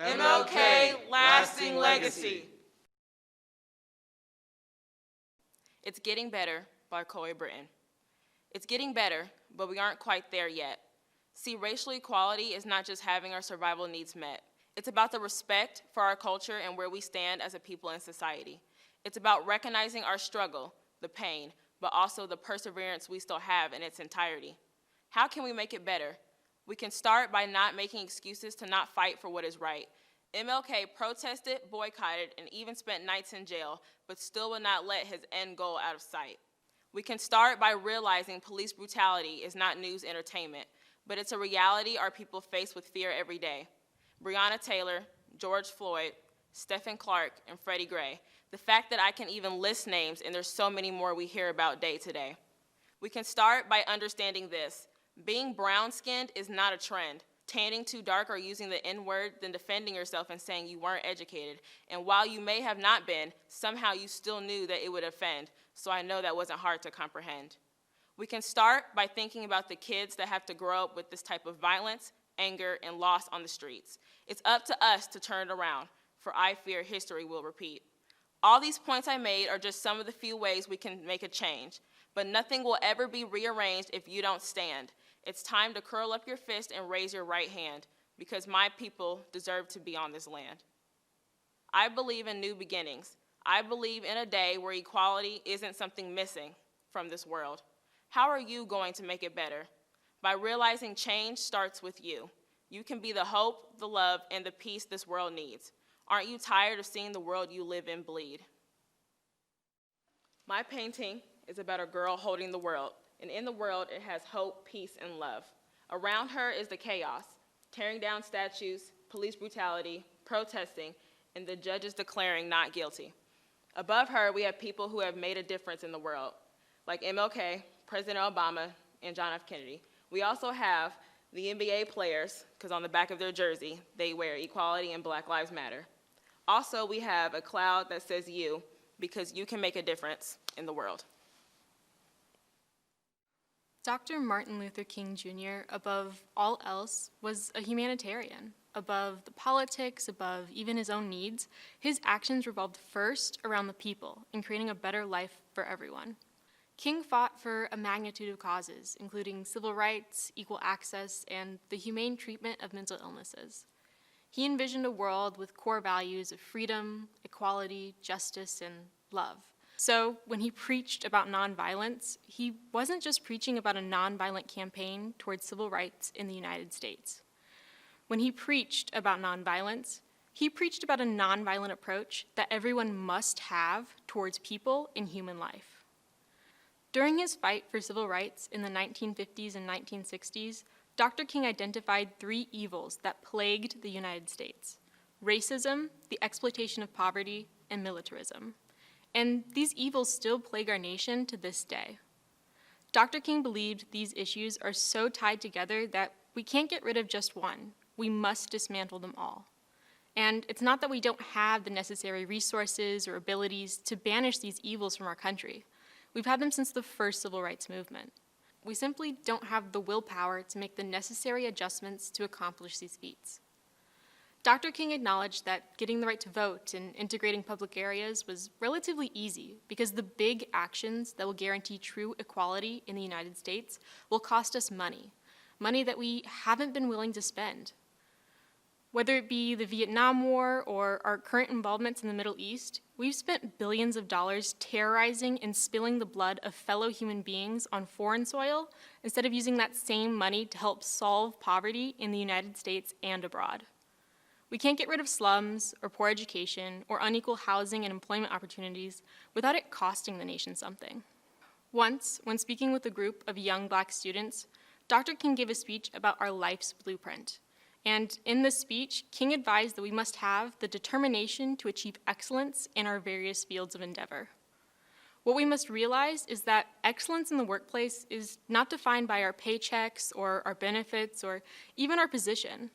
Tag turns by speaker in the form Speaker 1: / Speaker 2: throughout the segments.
Speaker 1: MLK, lasting legacy.
Speaker 2: It's Getting Better by Corey Britton. It's getting better, but we aren't quite there yet. See, racial equality is not just having our survival needs met. It's about the respect for our culture and where we stand as a people in society. It's about recognizing our struggle, the pain, but also the perseverance we still have in its entirety. How can we make it better? We can start by not making excuses to not fight for what is right. MLK protested, boycotted, and even spent nights in jail, but still would not let his end goal out of sight. We can start by realizing police brutality is not news entertainment, but it's a reality our people face with fear every day. Breonna Taylor, George Floyd, Stephen Clark, and Freddie Gray. The fact that I can even list names, and there's so many more we hear about day to day. We can start by understanding this. Being brown-skinned is not a trend. Tanning too dark or using the N-word, then defending yourself and saying you weren't educated. And while you may have not been, somehow you still knew that it would offend, so I know that wasn't hard to comprehend. We can start by thinking about the kids that have to grow up with this type of violence, anger, and loss on the streets. It's up to us to turn it around, for I fear history will repeat. All these points I made are just some of the few ways we can make a change, but nothing will ever be rearranged if you don't stand. It's time to curl up your fist and raise your right hand, because my people deserve to be on this land. I believe in new beginnings. I believe in a day where equality isn't something missing from this world. How are you going to make it better? By realizing change starts with you. You can be the hope, the love, and the peace this world needs. Aren't you tired of seeing the world you live in bleed? My painting is about a girl holding the world. And in the world, it has hope, peace, and love. Around her is the chaos, tearing down statues, police brutality, protesting, and the judges declaring not guilty. Above her, we have people who have made a difference in the world, like MLK, President Obama, and John F. Kennedy. We also have the NBA players, because on the back of their jersey, they wear equality and Black Lives Matter. Also, we have a cloud that says you, because you can make a difference in the world.
Speaker 3: Dr. Martin Luther King Jr., above all else, was a humanitarian. Above the politics, above even his own needs, his actions revolved first around the people and creating a better life for everyone. King fought for a magnitude of causes, including civil rights, equal access, and the humane treatment of mental illnesses. He envisioned a world with core values of freedom, equality, justice, and love. So when he preached about nonviolence, he wasn't just preaching about a nonviolent campaign towards civil rights in the United States. When he preached about nonviolence, he preached about a nonviolent approach that everyone must have towards people in human life. During his fight for civil rights in the 1950s and 1960s, Dr. King identified three evils that plagued the United States: racism, the exploitation of poverty, and militarism. And these evils still plague our nation to this day. Dr. King believed these issues are so tied together that we can't get rid of just one. We must dismantle them all. And it's not that we don't have the necessary resources or abilities to banish these evils from our country. We've had them since the first civil rights movement. We simply don't have the willpower to make the necessary adjustments to accomplish these feats. Dr. King acknowledged that getting the right to vote and integrating public areas was relatively easy because the big actions that will guarantee true equality in the United States will cost us money that we haven't been willing to spend. Whether it be the Vietnam War or our current involvements in the Middle East, we've spent billions of dollars terrorizing and spilling the blood of fellow human beings on foreign soil instead of using that same money to help solve poverty in the United States and abroad. We can't get rid of slums or poor education or unequal housing and employment opportunities without it costing the nation something. Once, when speaking with a group of young Black students, Dr. King gave a speech about our life's blueprint. And in this speech, King advised that we must have the determination to achieve excellence in our various fields of endeavor. What we must realize is that excellence in the workplace is not defined by our paychecks or our benefits or even our position.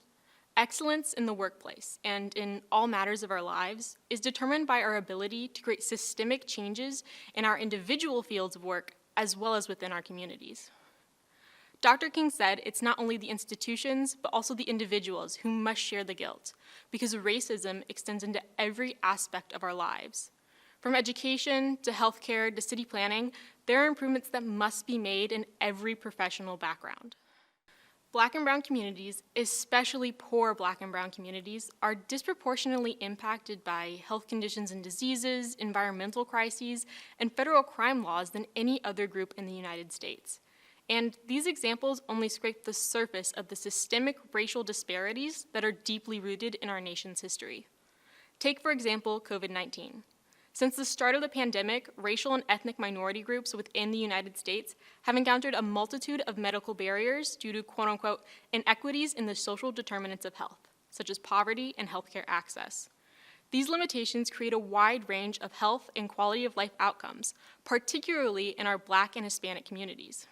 Speaker 3: Excellence in the workplace and in all matters of our lives is determined by our ability to create systemic changes in our individual fields of work as well as within our communities. Dr. King said it's not only the institutions, but also the individuals who must share the guilt, because racism extends into every aspect of our lives. From education to healthcare to city planning, there are improvements that must be made in every professional background. Black and brown communities, especially poor Black and brown communities, are disproportionately impacted by health conditions and diseases, environmental crises, and federal crime laws than any other group in the United States. And these examples only scrape the surface of the systemic racial disparities that are deeply rooted in our nation's history. Take, for example, COVID-19. Since the start of the pandemic, racial and ethnic minority groups within the United States have encountered a multitude of medical barriers due to quote-unquote inequities in the social determinants of health, such as poverty and healthcare access. These limitations create a wide range of health and quality of life outcomes, particularly in our Black and Hispanic communities.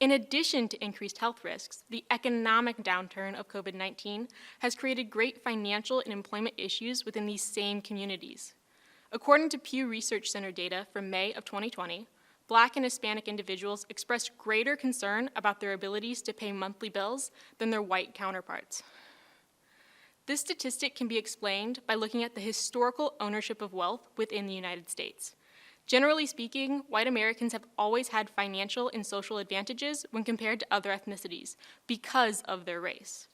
Speaker 3: In addition to increased health risks, the economic downturn of COVID-19 has created great financial and employment issues within these same communities. According to Pew Research Center data from May of 2020, Black and Hispanic individuals expressed greater concern about their abilities to pay monthly bills than their white counterparts. This statistic can be explained by looking at the historical ownership of wealth within the United States. Generally speaking, white Americans have always had financial and social advantages when compared to other ethnicities because of their race.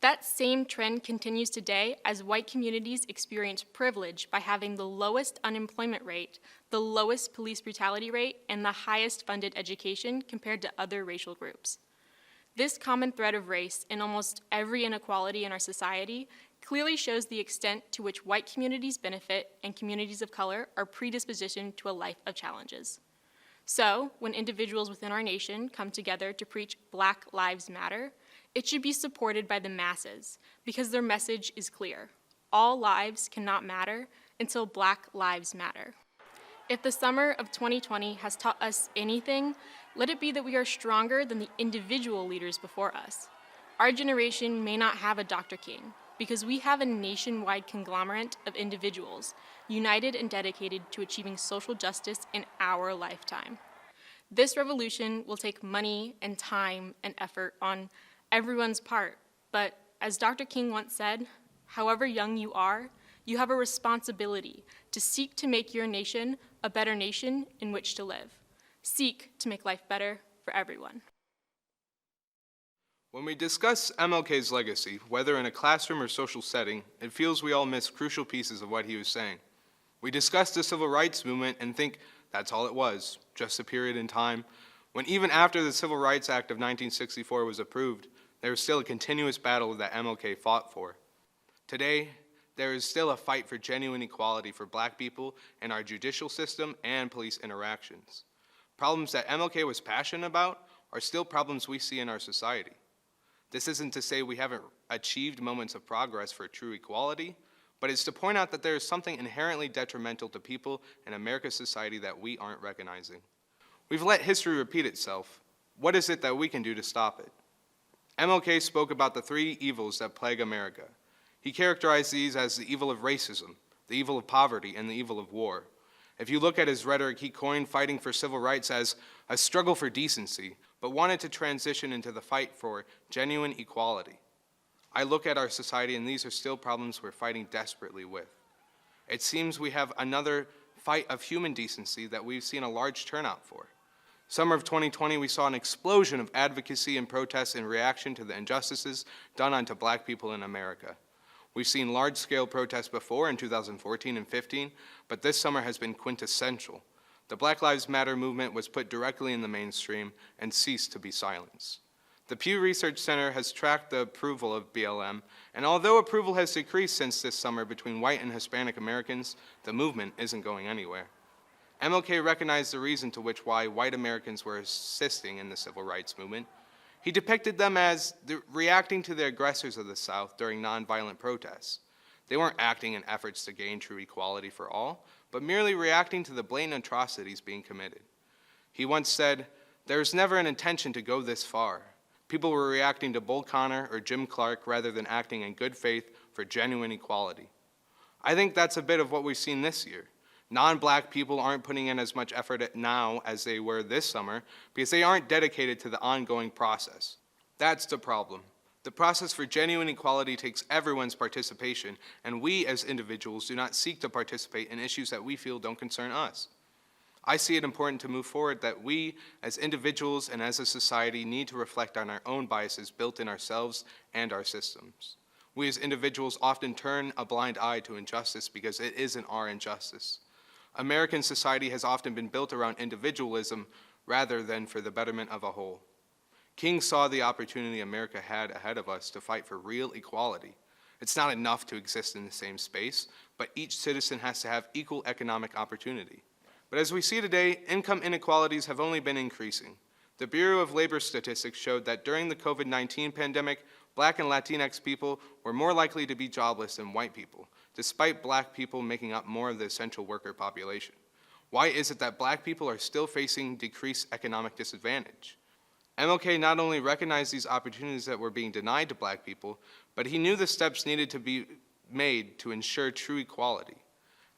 Speaker 3: That same trend continues today as white communities experience privilege by having the lowest unemployment rate, the lowest police brutality rate, and the highest funded education compared to other racial groups. This common thread of race in almost every inequality in our society clearly shows the extent to which white communities benefit and communities of color are predispositioned to a life of challenges. So, when individuals within our nation come together to preach Black Lives Matter, it should be supported by the masses because their message is clear. All lives cannot matter until Black lives matter. If the summer of 2020 has taught us anything, let it be that we are stronger than the individual leaders before us. Our generation may not have a Dr. King, because we have a nationwide conglomerate of individuals united and dedicated to achieving social justice in our lifetime. This revolution will take money and time and effort on everyone's part, but as Dr. King once said, however young you are, you have a responsibility to seek to make your nation a better nation in which to live. Seek to make life better for everyone.
Speaker 4: When we discuss MLK's legacy, whether in a classroom or social setting, it feels we all miss crucial pieces of what he was saying. We discuss the civil rights movement and think that's all it was, just a period in time, when even after the Civil Rights Act of 1964 was approved, there was still a continuous battle that MLK fought for. Today, there is still a fight for genuine equality for Black people in our judicial system and police interactions. Problems that MLK was passionate about are still problems we see in our society. This isn't to say we haven't achieved moments of progress for true equality, but it's to point out that there is something inherently detrimental to people in America's society that we aren't recognizing. We've let history repeat itself. What is it that we can do to stop it? MLK spoke about the three evils that plague America. He characterized these as the evil of racism, the evil of poverty, and the evil of war. If you look at his rhetoric, he coined fighting for civil rights as a struggle for decency, but wanted to transition into the fight for genuine equality. I look at our society and these are still problems we're fighting desperately with. It seems we have another fight of human decency that we've seen a large turnout for. Summer of 2020, we saw an explosion of advocacy and protests in reaction to the injustices done onto Black people in America. We've seen large-scale protests before in 2014 and 15, but this summer has been quintessential. The Black Lives Matter movement was put directly in the mainstream and ceased to be silenced. The Pew Research Center has tracked the approval of BLM, and although approval has decreased since this summer between white and Hispanic Americans, the movement isn't going anywhere. MLK recognized the reason to which why white Americans were assisting in the civil rights movement. He depicted them as reacting to the aggressors of the South during nonviolent protests. They weren't acting in efforts to gain true equality for all, but merely reacting to the blatant atrocities being committed. He once said, "There was never an intention to go this far. People were reacting to Bull Connor or Jim Clark rather than acting in good faith for genuine equality." I think that's a bit of what we've seen this year. Non-black people aren't putting in as much effort now as they were this summer because they aren't dedicated to the ongoing process. That's the problem. The process for genuine equality takes everyone's participation, and we as individuals do not seek to participate in issues that we feel don't concern us. I see it important to move forward that we as individuals and as a society need to reflect on our own biases built in ourselves and our systems. We as individuals often turn a blind eye to injustice because it isn't our injustice. American society has often been built around individualism rather than for the betterment of a whole. King saw the opportunity America had ahead of us to fight for real equality. It's not enough to exist in the same space, but each citizen has to have equal economic opportunity. But as we see today, income inequalities have only been increasing. The Bureau of Labor Statistics showed that during the COVID-19 pandemic, Black and Latinx people were more likely to be jobless than white people, despite Black people making up more of the essential worker population. Why is it that Black people are still facing decreased economic disadvantage? MLK not only recognized these opportunities that were being denied to Black people, but he knew the steps needed to be made to ensure true equality.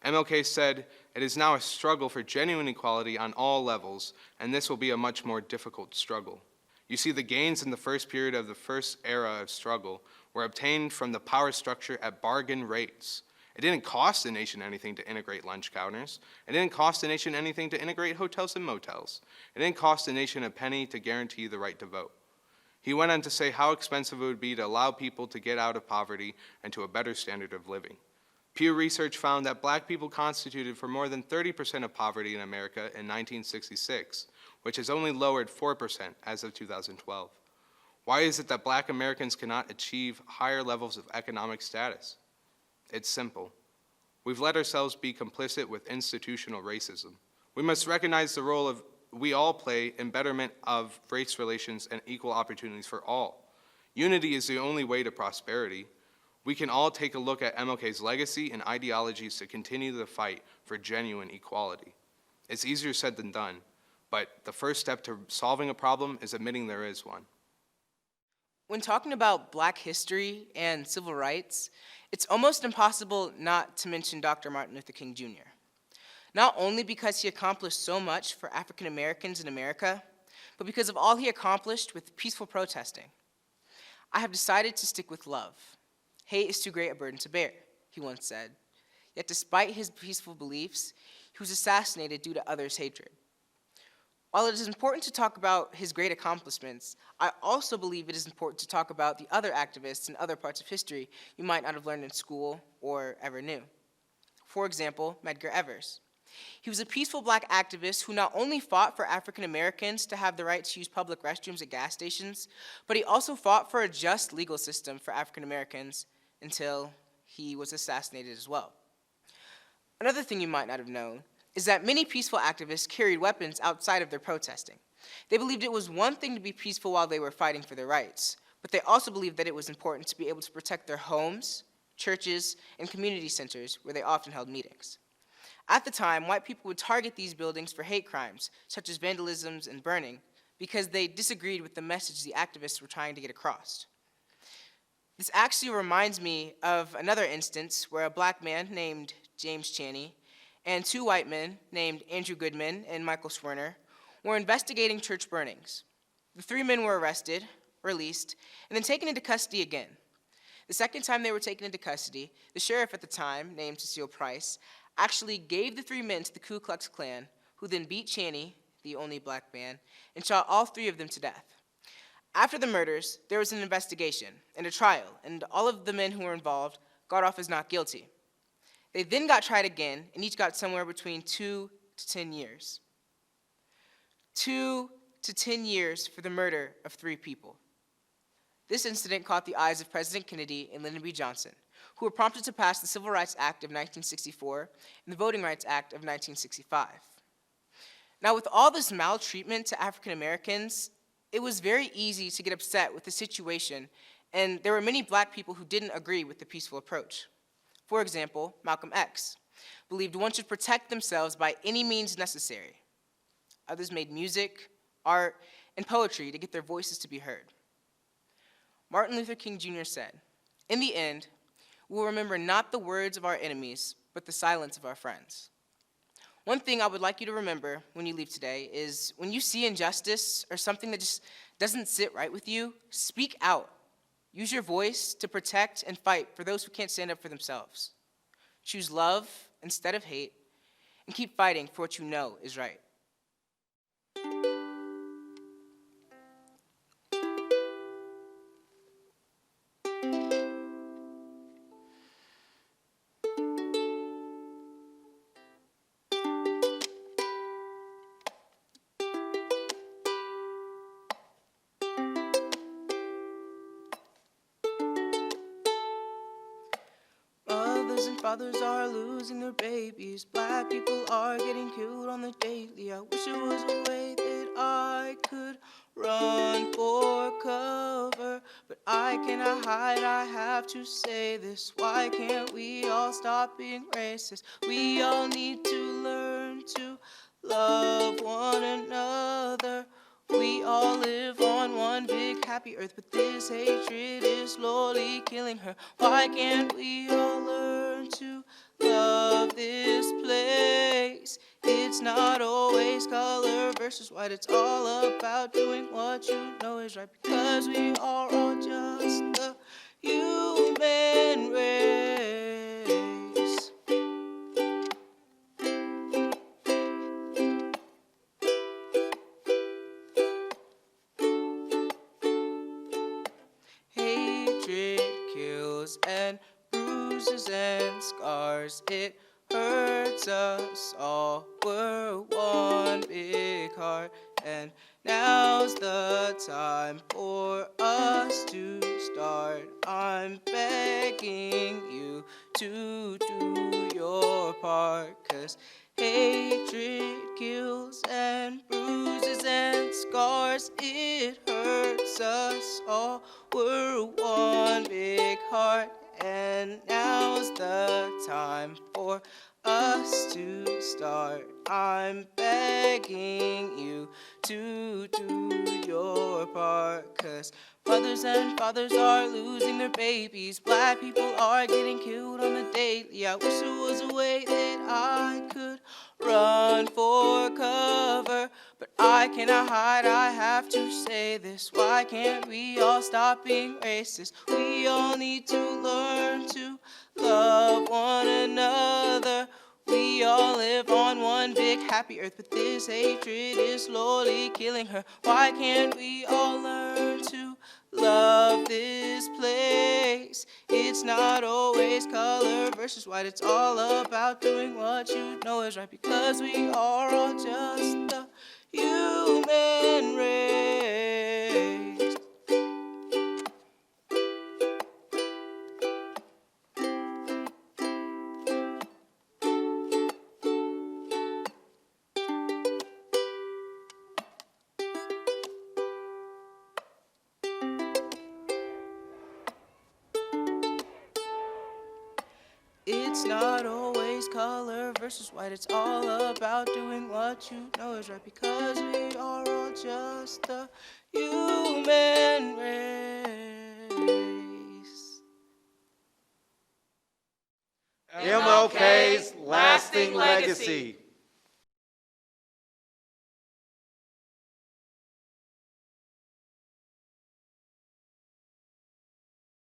Speaker 4: MLK said, "It is now a struggle for genuine equality on all levels, and this will be a much more difficult struggle." You see, the gains in the first period of the first era of struggle were obtained from the power structure at bargain rates. It didn't cost the nation anything to integrate lunch counters. It didn't cost the nation anything to integrate hotels and motels. It didn't cost the nation a penny to guarantee the right to vote. He went on to say how expensive it would be to allow people to get out of poverty and to a better standard of living. Pew Research found that Black people constituted for more than 30% of poverty in America in 1966, which has only lowered 4% as of 2012. Why is it that Black Americans cannot achieve higher levels of economic status? It's simple. We've let ourselves be complicit with institutional racism. We must recognize the role we all play in betterment of race relations and equal opportunities for all. Unity is the only way to prosperity. We can all take a look at MLK's legacy and ideologies to continue the fight for genuine equality. It's easier said than done, but the first step to solving a problem is admitting there is one.
Speaker 5: When talking about Black history and civil rights, it's almost impossible not to mention Dr. Martin Luther King Jr. Not only because he accomplished so much for African Americans in America, but because of all he accomplished with peaceful protesting. "I have decided to stick with love. Hate is too great a burden to bear," he once said. Yet despite his peaceful beliefs, he was assassinated due to others' hatred. While it is important to talk about his great accomplishments, I also believe it is important to talk about the other activists in other parts of history you might not have learned in school or ever knew. For example, Medgar Evers. He was a peaceful Black activist who not only fought for African Americans to have the right to use public restrooms at gas stations, but he also fought for a just legal system for African Americans until he was assassinated as well. Another thing you might not have known is that many peaceful activists carried weapons outside of their protesting. They believed it was one thing to be peaceful while they were fighting for their rights, but they also believed that it was important to be able to protect their homes, churches, and community centers where they often held meetings. At the time, white people would target these buildings for hate crimes, such as vandalism and burning, because they disagreed with the message the activists were trying to get across. This actually reminds me of another instance where a Black man named James Chaney and two white men named Andrew Goodman and Michael Swerner were investigating church burnings. The three men were arrested, released, and then taken into custody again. The second time they were taken into custody, the sheriff at the time, named Cecile Price, actually gave the three men to the Ku Klux Klan, who then beat Chaney, the only Black man, and shot all three of them to death. After the murders, there was an investigation and a trial, and all of the men who were involved got off as not guilty. They then got tried again, and each got somewhere between 2 to 10 years. 2 to 10 years for the murder of three people. This incident caught the eyes of President Kennedy and Lyndon B. Johnson, who were prompted to pass the Civil Rights Act of 1964 and the Voting Rights Act of 1965. Now, with all this maltreatment to African Americans, it was very easy to get upset with the situation, and there were many Black people who didn't agree with the peaceful approach. For example, Malcolm X believed one should protect themselves by any means necessary. Others made music, art, and poetry to get their voices to be heard. Martin Luther King Jr. said, "In the end, we will remember not the words of our enemies, but the silence of our friends." One thing I would like you to remember when you leave today is when you see injustice or something that just doesn't sit right with you, speak out. Use your voice to protect and fight for those who can't stand up for themselves. Choose love instead of hate, and keep fighting for what you know is right. Mothers and fathers are losing their babies. Black people are getting killed on the daily. I wish there was a way that I could run for cover, but I cannot hide, I have to say this. Why can't we all stop being racist? We all need to learn to love one another. We all live on one big happy earth, but this hatred is slowly killing her. Why can't we all learn to love this place? It's not always color versus white, it's all about doing what you know is right, because we are all just the human race. Hatred kills and bruises and scars. It hurts us all. We're one big heart, and now's the time for us to start. I'm begging you to do your part, 'cause hatred kills and bruises and scars. It hurts us all. We're one big heart, and now's the time for us to start. I'm begging you to do your part, 'cause mothers and fathers are losing their babies. Black people are getting killed on the daily. I wish there was a way that I could run for cover, but I cannot hide, I have to say this. Why can't we all stop being racist? We all need to learn to love one another. We all live on one big happy earth, but this hatred is slowly killing her. Why can't we all learn to love this place? It's not always color versus white, it's all about doing what you know is right, because we are all just the human race. It's not always color versus white, it's all about doing what you know is right, because we are all just the human race.
Speaker 1: MLK's lasting legacy.